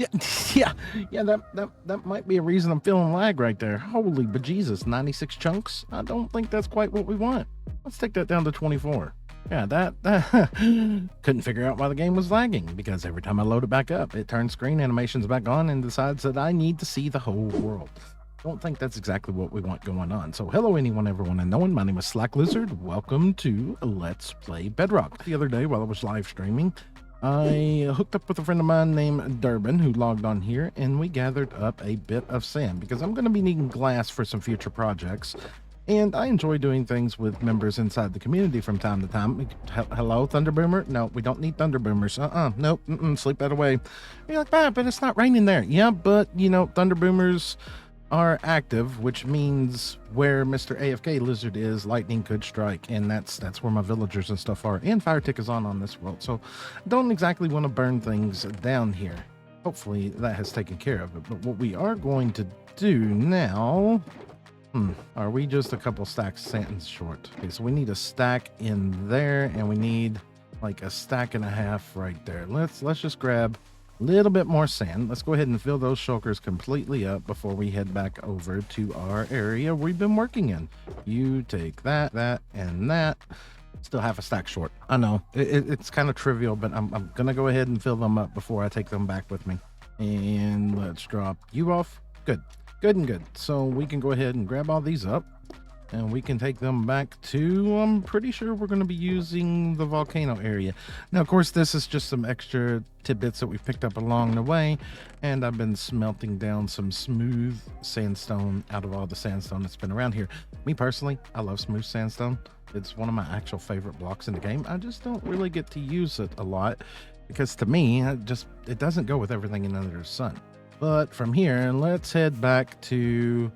Yeah, yeah, yeah. That might be a reason I'm feeling lag right there. Holy bejesus, 96 chunks. I don't think that's quite what we want. Let's take that down to 24. Yeah, that couldn't figure out why the game was lagging because every time I load it back up, it turns screen animations back on and decides that I need to see the whole world. Don't think that's exactly what we want going on. So, hello, anyone, everyone, and no one. My name is SlackLizard. Welcome to Let's Play Bedrock. The other day, while I was live streaming, I hooked up with a friend of mine named Durbin who logged on here, and we gathered up a bit of sand because I'm going to be needing glass for some future projects. And I enjoy doing things with members inside the community from time to time. Hello, Thunder Boomer? No, we don't need Thunder Boomers. Nope, sleep that away. You're like, but it's not raining there. Yeah, but, Thunder Boomers are active, which means where Mr. AFK Lizard is, lightning could strike, and that's where my villagers and stuff are. And fire tick is on this world, so don't exactly want to burn things down here. Hopefully that has taken care of it. But what we are going to do now, are we just a couple stacks sand short? Okay, so we need a stack in there, and we need like a stack and a half right there. Let's just grab little bit more sand. Let's go ahead and fill those shulkers completely up before we head back over to our area we've been working in. You take that, and that. Still half a stack short. I know it's kind of trivial, but I'm gonna go ahead and fill them up before I take them back with me. And let's drop you off. Good and good. So we can go ahead and grab all these up, and we can take them back to, I'm pretty sure we're going to be using the volcano area. Now, of course, this is just some extra tidbits that we've picked up along the way, and I've been smelting down some smooth sandstone out of all the sandstone that's been around here. Me personally, I love smooth sandstone. It's one of my actual favorite blocks in the game. I just don't really get to use it a lot because to me, it doesn't go with everything under the sun. But from here, let's head back to,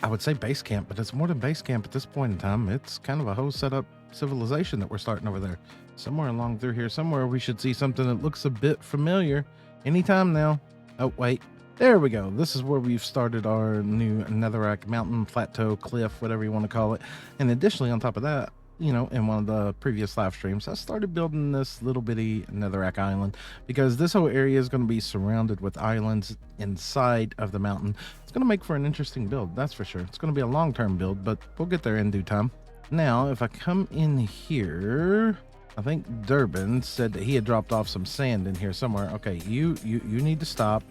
I would say base camp, but it's more than base camp at this point in time. It's kind of a whole setup civilization that we're starting over there. Somewhere along through here, somewhere we should see something that looks a bit familiar anytime now. Oh, wait. There we go. This is where we've started our new netherrack mountain, plateau, cliff, whatever you want to call it. And additionally, on top of that, in one of the previous live streams, I started building this little bitty netherrack island because this whole area is going to be surrounded with islands inside of the mountain. It's going to make for an interesting build, that's for sure. It's going to be a long-term build, but we'll get there in due time. Now, if I come in here, I think Durbin said that he had dropped off some sand in here somewhere. Okay, you need to stop.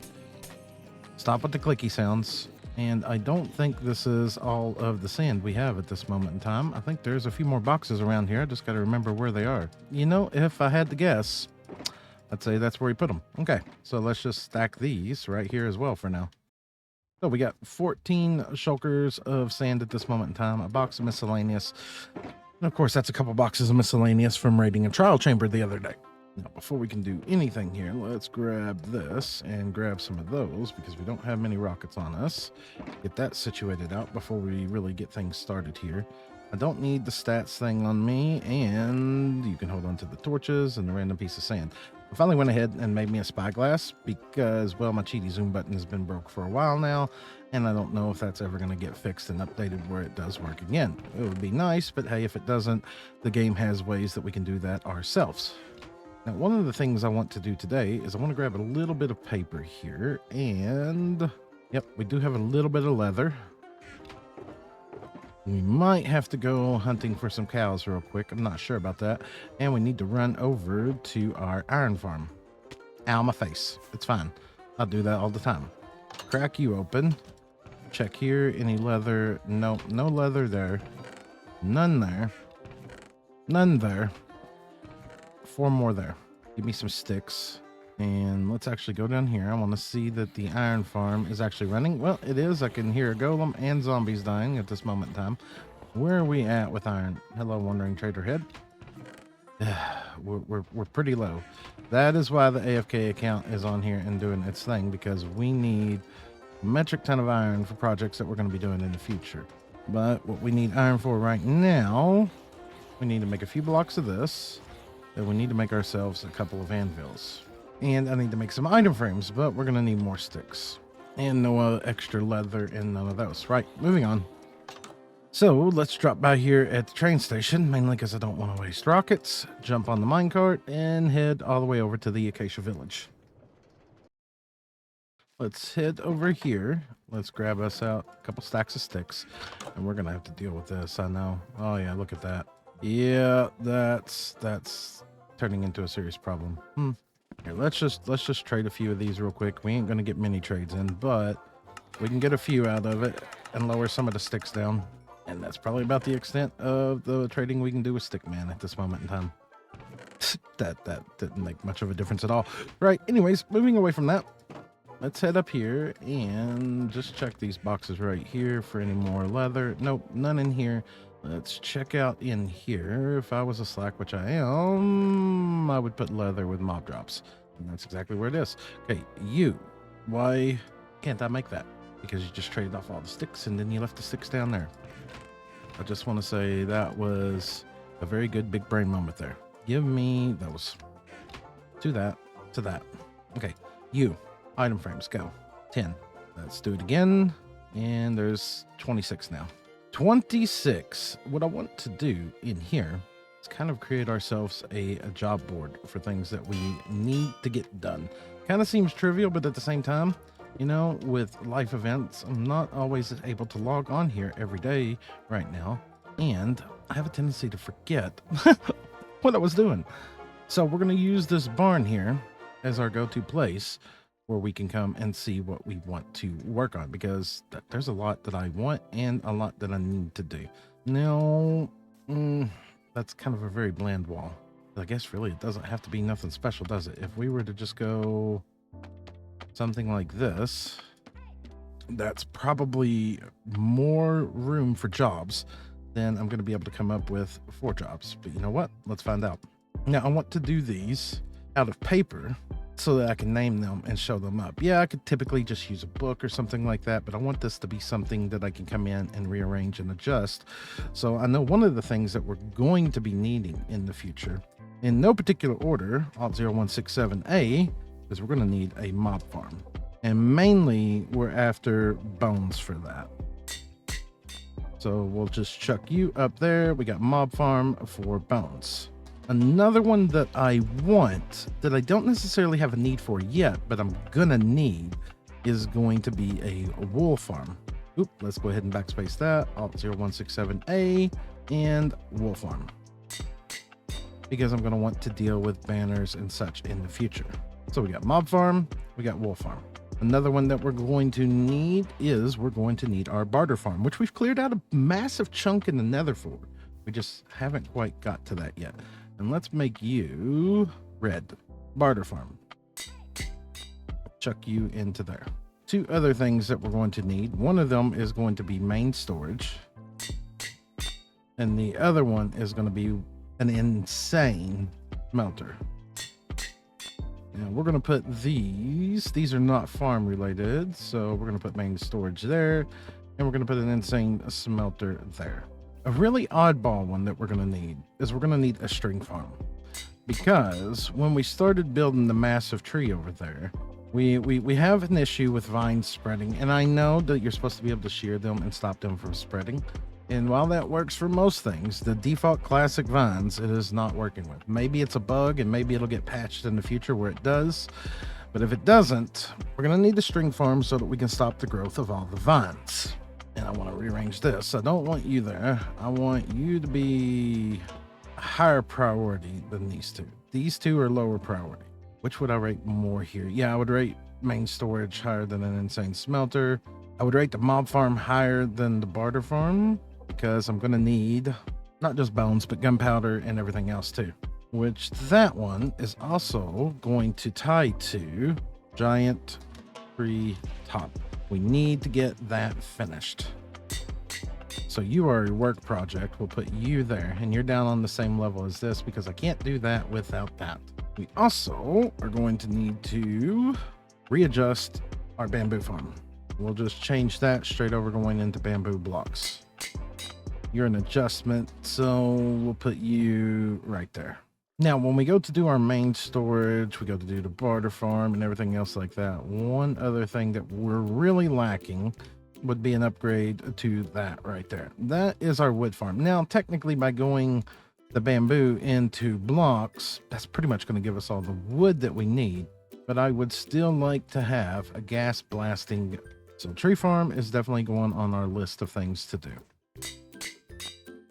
Stop with the clicky sounds. And I don't think this is all of the sand we have at this moment in time. I think there's a few more boxes around here. I just got to remember where they are. If I had to guess, I'd say that's where he put them. Okay, so let's just stack these right here as well for now. So we got 14 shulkers of sand at this moment in time, a box of miscellaneous. And of course, that's a couple boxes of miscellaneous from raiding a trial chamber the other day. Now, before we can do anything here, let's grab this and grab some of those because we don't have many rockets on us. Get that situated out before we really get things started here. I don't need the stats thing on me, and you can hold on to the torches and the random piece of sand. I finally went ahead and made me a spyglass because, well, my cheaty zoom button has been broke for a while now, and I don't know if that's ever going to get fixed and updated where it does work again. It would be nice, but hey, if it doesn't, the game has ways that we can do that ourselves. Now, one of the things I want to do today is I want to grab a little bit of paper here, and yep, we do have a little bit of leather. We might have to go hunting for some cows real quick. I'm not sure about that. And we need to run over to our iron farm. Ow, my face. It's fine. I'll do that all the time. Crack you open. Check here. Any leather? No, no leather there. None there. None there. 4 more there. Give me some sticks. And let's actually go down here. I want to see that the iron farm is actually running. Well, it is. I can hear a golem and zombies dying at this moment in time. Where are we at with iron? Hello, wandering trader head. We're pretty low. That is why the AFK account is on here and doing its thing, because we need a metric ton of iron for projects that we're going to be doing in the future. But what we need iron for right now, we need to make a few blocks of this. Then we need to make ourselves a couple of anvils. And I need to make some item frames, but we're going to need more sticks. And no extra leather and none of those. Right, moving on. So let's drop by here at the train station, mainly because I don't want to waste rockets. Jump on the minecart and head all the way over to the Acacia Village. let's head over here. Let's grab us out a couple stacks of sticks, and we're gonna have to deal with this. I know. Oh yeah, look at that. Yeah, that's turning into a serious problem. Here, let's just trade a few of these real quick. We ain't gonna get many trades in, but we can get a few out of it and lower some of the sticks down. And that's probably about the extent of the trading we can do with Stickman at this moment in time. that didn't make much of a difference at all. Right, anyways, moving away from that, let's head up here and just check these boxes right here for any more leather. Nope, none in here. Let's check out in here. If I was a Slack, which I am, I would put leather with mob drops. And that's exactly where it is. Okay, you. Why can't I make that? Because you just traded off all the sticks and then you left the sticks down there. I just want to say that was a very good big brain moment there. Give me those. To that. To that. Okay, you. Item frames, go. 10. Let's do it again. And there's 26 now. 26. What I want to do in here is kind of create ourselves a job board for things that we need to get done. Kind of seems trivial, but at the same time, you know, with life events, I'm not always able to log on here every day right now. And I have a tendency to forget what I was doing. So we're going to use this barn here as our go-to place where we can come and see what we want to work on, because there's a lot that I want and a lot that I need to do. Now, that's kind of a very bland wall. I guess really it doesn't have to be nothing special, does it? If we were to just go something like this, that's probably more room for jobs than I'm going to be able to come up with 4 jobs. But you know what? Let's find out. Now, I want to do these out of paper so that I can name them and show them up. Yeah, I could typically just use a book or something like that, but I want this to be something that I can come in and rearrange and adjust. So I know one of the things that we're going to be needing in the future, in no particular order, Alt 0167A, is we're going to need a mob farm. And mainly we're after bones for that. So we'll just chuck you up there. We got mob farm for bones. Another one that I want that I don't necessarily have a need for yet, but I'm gonna need is going to be a wool farm. Oop, let's go ahead and backspace that. Alt 0167A and wool farm. Because I'm gonna want to deal with banners and such in the future. So we got mob farm, we got wool farm. Another one that we're going to need is we're going to need our barter farm, which we've cleared out a massive chunk in the nether for. We just haven't quite got to that yet. And let's make you red. Barter farm. Chuck you into there. 2 other things that we're going to need. One of them is going to be main storage. And the other one is going to be an insane smelter. Now we're going to put these are not farm related. So we're going to put main storage there. And we're going to put an insane smelter there. A really oddball one that we're going to need is we're going to need a string farm, because when we started building the massive tree over there, we have an issue with vines spreading, and I know that you're supposed to be able to shear them and stop them from spreading. And while that works for most things, the default classic vines, it is not working with. Maybe it's a bug and maybe it'll get patched in the future where it does. But if it doesn't, we're going to need a string farm so that we can stop the growth of all the vines. And I want to rearrange this. I don't want you there. I want you to be a higher priority than these 2. These 2 are lower priority. Which would I rate more here? Yeah, I would rate main storage higher than an insane smelter. I would rate the mob farm higher than the barter farm, because I'm going to need not just bones, but gunpowder and everything else too. Which that one is also going to tie to giant tree top. We need to get that finished. So you are a work project. We'll put you there, and you're down on the same level as this because I can't do that without that. We also are going to need to readjust our bamboo farm. We'll just change that straight over going into bamboo blocks. You're an adjustment, so we'll put you right there. Now, when we go to do our main storage, we go to do the barter farm and everything else like that. One other thing that we're really lacking would be an upgrade to that right there. That is our wood farm. Now, technically, by going the bamboo into blocks, that's pretty much going to give us all the wood that we need. but I would still like to have a gas blasting. So tree farm is definitely going on our list of things to do.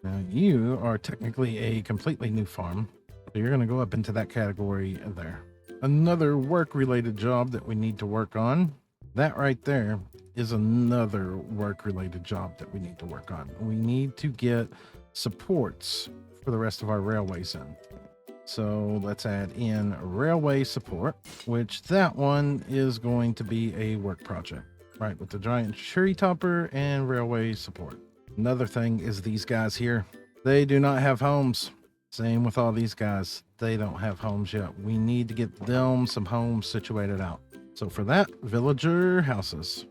Now you are technically a completely new farm, so you're going to go up into that category there. Another work related job that we need to work on, that right there is another work related job that we need to work on. We need to get supports for the rest of our railways in. So let's add in railway support, which that one is going to be a work project, right? With the giant tree topper and railway support. Another thing is these guys here. They do not have homes. Same with all these guys. They don't have homes yet. We need to get them some homes situated out. So for that, villager houses.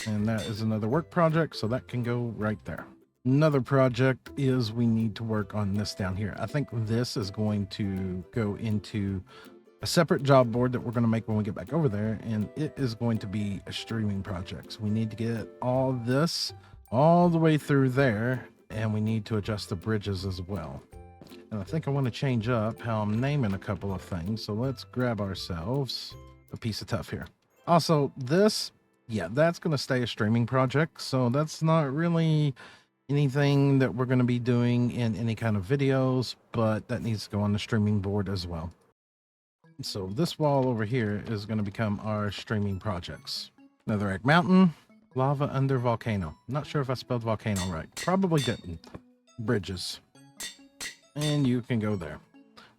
And that is another work project, so that can go right there. Another project is we need to work on this down here. I think this is going to go into a separate job board that we're going to make when we get back over there, and it is going to be a streaming project. So we need to get all this all the way through there, and we need to adjust the bridges as well. And I think I want to change up how I'm naming a couple of things. So let's grab ourselves a piece of tuff here. Also, this, yeah, that's going to stay a streaming project. So that's not really anything that we're going to be doing in any kind of videos, but that needs to go on the streaming board as well. So this wall over here is going to become our streaming projects. Netherrack Mountain, lava under volcano. Not sure if I spelled volcano right. Probably didn't. Bridges. And you can go there.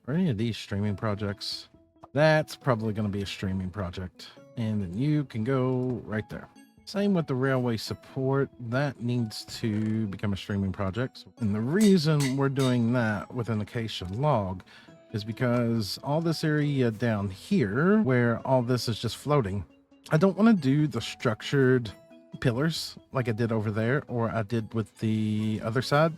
Are any of these streaming projects? That's probably going to be a streaming project. And then you can go right there. Same with the railway support. That needs to become a streaming project. And the reason we're doing that with an acacia log is because all this area down here, where all this is just floating, I don't want to do the structured pillars like I did over there, or I did with the other side,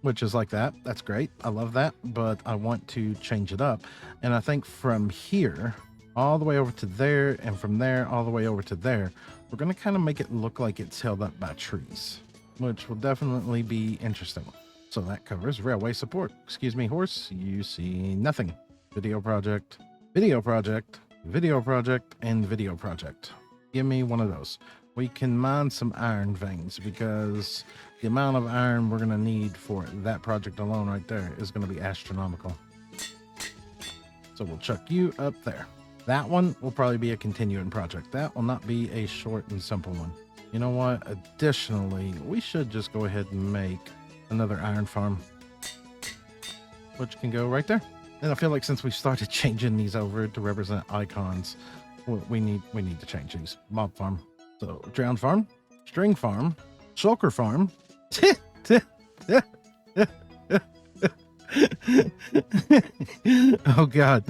which is like that. That's great. I love that, but I want to change it up. And I think from here all the way over to there, and from there all the way over to there, we're going to kind of make it look like it's held up by trees, which will definitely be interesting. So that covers railway support. Excuse me, horse, you see nothing. Video project, video project, video project, and video project. Give me one of those. We can mine some iron veins, because the amount of iron we're going to need for that project alone right there is going to be astronomical. So we'll chuck you up there. That one will probably be a continuing project. That will not be a short and simple one. You know what? Additionally, we should just go ahead and make another iron farm, which can go right there. And I feel like since we started changing these over to represent icons, we need to change these. Mob farm. So drowned farm, string farm, shulker farm. Oh God,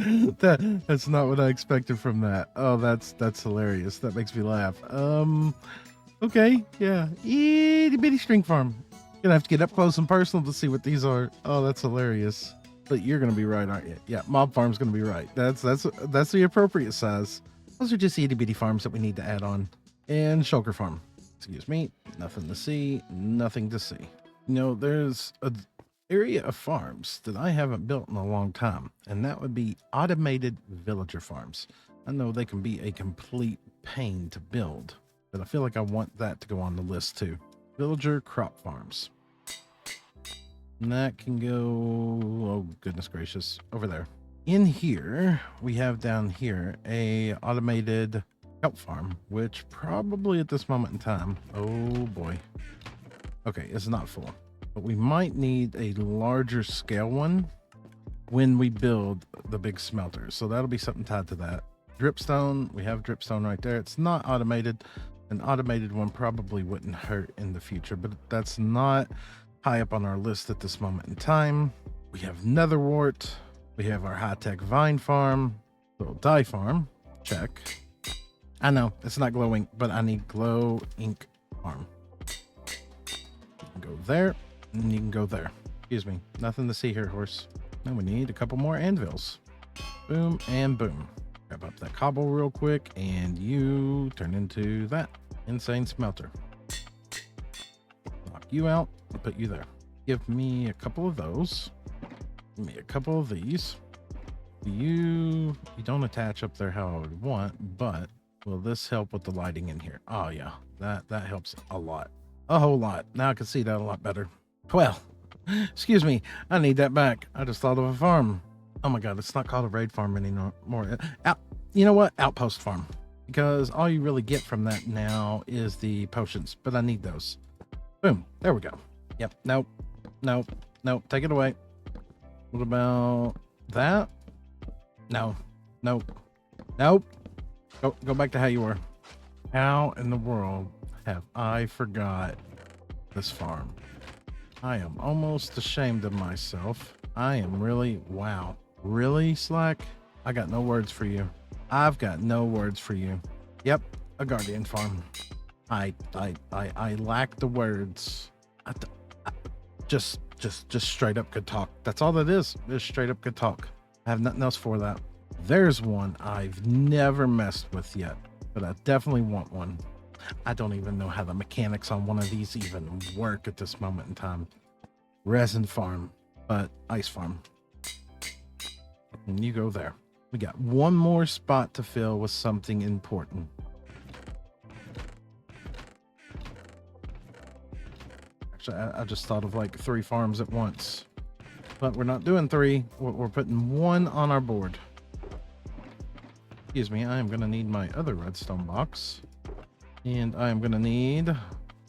that's not what I expected from that. Oh, that's hilarious. That makes me laugh. Okay, yeah, itty bitty string farm. Gonna have to get up close and personal to see what these are. Oh, that's hilarious. But you're gonna be right, aren't you? Yeah, mob farm's gonna be right. That's the appropriate size. Those are just itty bitty farms that we need to add on. And shulker farm. Excuse me. Nothing to see. Nothing to see. You know, there's an area of farms that I haven't built in a long time, and that would be automated villager farms. I know they can be a complete pain to build, but I feel like I want that to go on the list too. Villager crop farms. And that can go, oh goodness gracious, over there. In here, we have down here a automated kelp farm, which probably at this moment in time, oh boy. Okay, it's not full, but we might need a larger scale one when we build the big smelter. So that'll be something tied to that. Dripstone, we have dripstone right there. It's not automated. An automated one probably wouldn't hurt in the future, but that's not high up on our list at this moment in time. We have netherwort. We have our high-tech vine farm, little dye farm, check. I know it's not glowing, but I need glow ink farm. You can go there, and you can go there. Excuse me, nothing to see here, horse. Now we need a couple more anvils. Boom and boom. Grab up that cobble real quick, and you turn into that insane smelter. Knock you out and put you there. Give me a couple of those. Give me a couple of these. You don't attach up there how I would want, but will this help with the lighting in here? Oh yeah, that helps a lot. A whole lot. Now I can see that a lot better. Well, excuse me, I need that back. I just thought of a farm. Oh my god, it's not called a raid farm anymore. You know what? Outpost farm. Because all you really get from that now is the potions, but I need those. Boom. There we go. Yep. Nope. Nope. Nope. Take it away. What about that? No. Nope. Nope. Go back to how you were. How in the world have I forgot this farm? I am almost ashamed of myself. I am really, wow. Really, Slack? I got no words for you. I've got no words for you. Yep, a guardian farm. I lack the words. Just straight up good talk. That's all that is. Just straight up good talk. I have nothing else for that. There's one I've never messed with yet, but I definitely want one. I don't even know how the mechanics on one of these even work at this moment in time. Resin farm, but ice farm. And you go there. We got one more spot to fill with something important. Actually, I just thought of like 3 farms at once, but we're not doing 3. We're putting 1 on our board. Excuse me, I am going to need my other redstone box, and I am going to need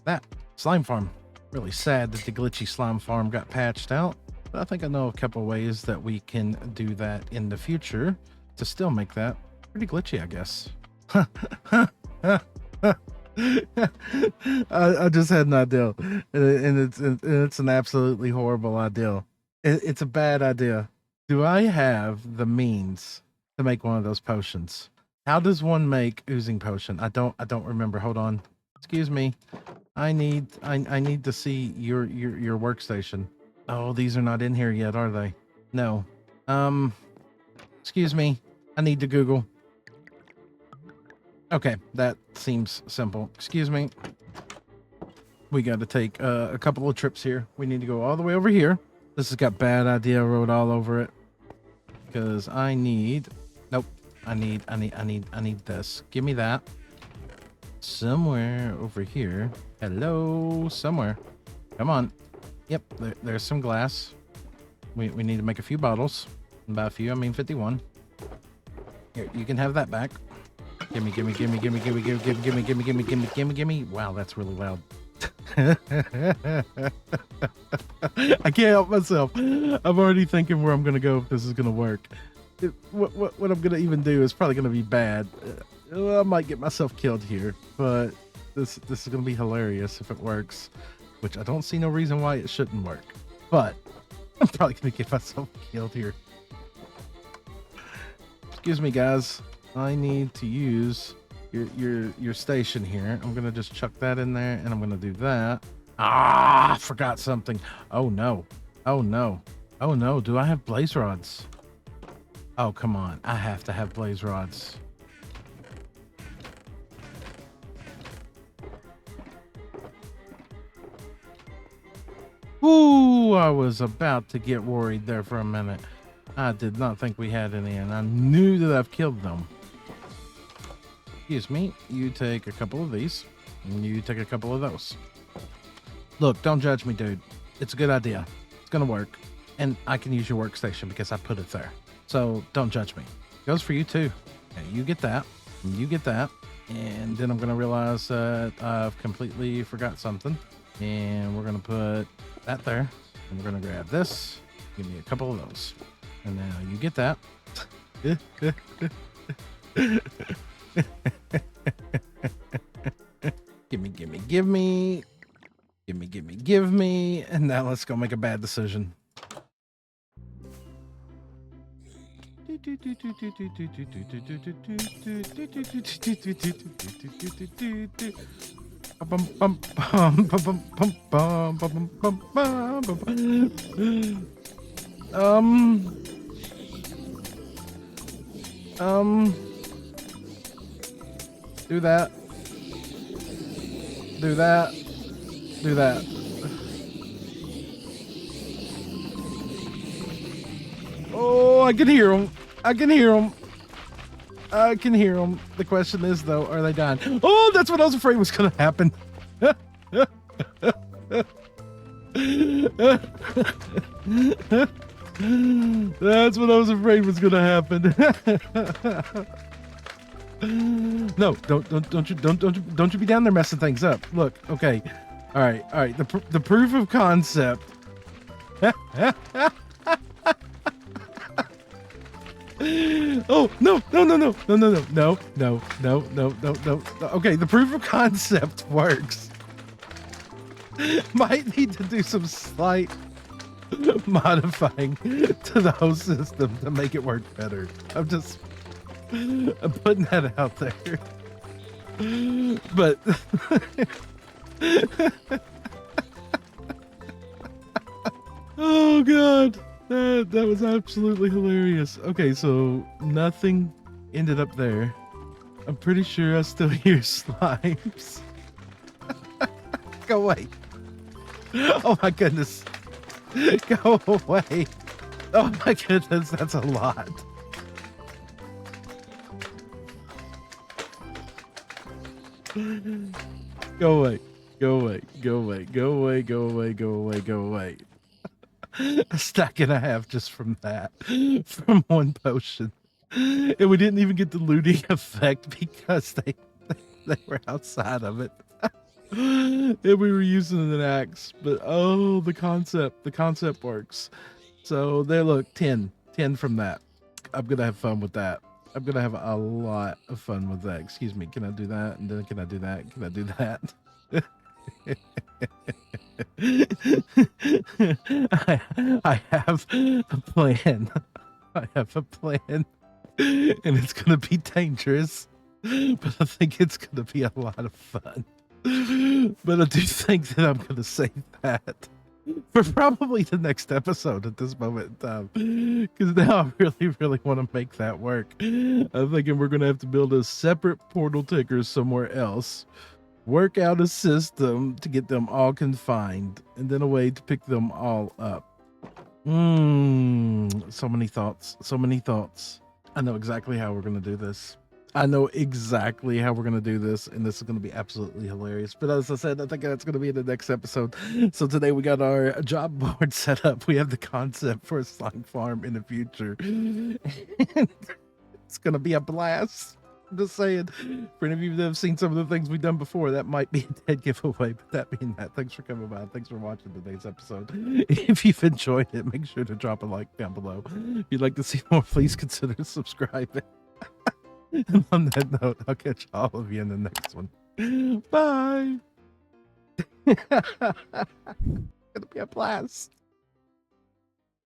that slime farm. Really sad that the glitchy slime farm got patched out, but I think I know a couple ways that we can do that in the future to still make that pretty glitchy, I guess. I just had an idea, and it's an absolutely horrible idea. It's a bad idea. Do I have the means to make one of those potions? How does one make oozing potion? I don't remember. Hold on. Excuse me. I need to see your workstation. Oh, these are not in here yet, are they? No. Excuse me. I need to Google. Okay, that seems simple. Excuse me. We got to take a couple of trips here. We need to go all the way over here. This has got bad idea wrote all over it. Because I need... Nope. I need this. Give me that. Somewhere over here. Hello? Somewhere. Come on. Yep, there's some glass. We need to make a few bottles. And by a few, I mean 51. Here, you can have that back. Gimme. Wow, that's really loud. I can't help myself. I'm already thinking where I'm gonna go if this is gonna work. What I'm gonna even do is probably gonna be bad. I might get myself killed here, but this is gonna be hilarious if it works, which I don't see no reason why it shouldn't work. But I'm probably gonna get myself killed here. Excuse me, guys. I need to use your station here. I'm gonna just chuck that in there, and I'm gonna do that. Ah, I forgot something. Oh no. Oh no. Oh no. Do I have blaze rods? Oh, come on. I have to have blaze rods. Ooh, I was about to get worried there for a minute. I did not think we had any, and I knew that I've killed them. Excuse me. You take a couple of these, and you take a couple of those. Look, don't judge me, dude. It's a good idea. It's gonna work. And I can use your workstation because I put it there. So don't judge me. Goes for you too. Okay, you get that. And you get that. And then I'm gonna realize that I've completely forgot something. And we're gonna put that there. And we're gonna grab this. Give me a couple of those. And now you get that. Give me. And now let's go make a bad decision. Do that. Do that. Do that. Oh, I can hear him. I can hear them. I can hear them. The question is, though, are they dying? Oh, that's what I was afraid was going to happen. That's what I was afraid was going to happen. No, don't you be down there messing things up. Look, okay. All right. The proof of concept. Oh, no. Okay, the proof of concept works. Might need to do some slight modifying to the whole system to make it work better. I'm putting that out there. But oh god. That was absolutely hilarious. Okay, so nothing ended up there. I'm pretty sure I still hear slimes. Go away. Oh my goodness. Go away. Oh my goodness, that's a lot. Go away. Go away. Go away. Go away. Go away. Go away. Go away. A stack and a half just from that, from one potion, and we didn't even get the looting effect because they were outside of it. And we were using an axe, but oh, the concept works. So there, look, 10 from that. I'm gonna have fun with that. I'm gonna have a lot of fun with that. Excuse me, can I do that? And then can I do that? Can I do that? I have a plan. I have a plan, and it's gonna be dangerous, but I think it's gonna be a lot of fun. But I do think that I'm gonna save that for probably the next episode at this moment in time, because now I really want to make that work. I'm thinking we're gonna have to build a separate portal ticker somewhere else, work out a system to get them all confined, and then a way to pick them all up. So many thoughts. I know exactly how we're going to do this. And this is going to be absolutely hilarious. But as I said, I think that's going to be in the next episode. So today we got our job board set up. We have the concept for a slime farm in the future. It's going to be a blast. I'm just saying, for any of you that have seen some of the things we've done before, that might be a dead giveaway. But that being that, thanks for coming by. Thanks for watching today's episode. If you've enjoyed it, make sure to drop a like down below. If you'd like to see more, please consider subscribing. And on that note, I'll catch all of you in the next one. Bye. It's gonna be a blast.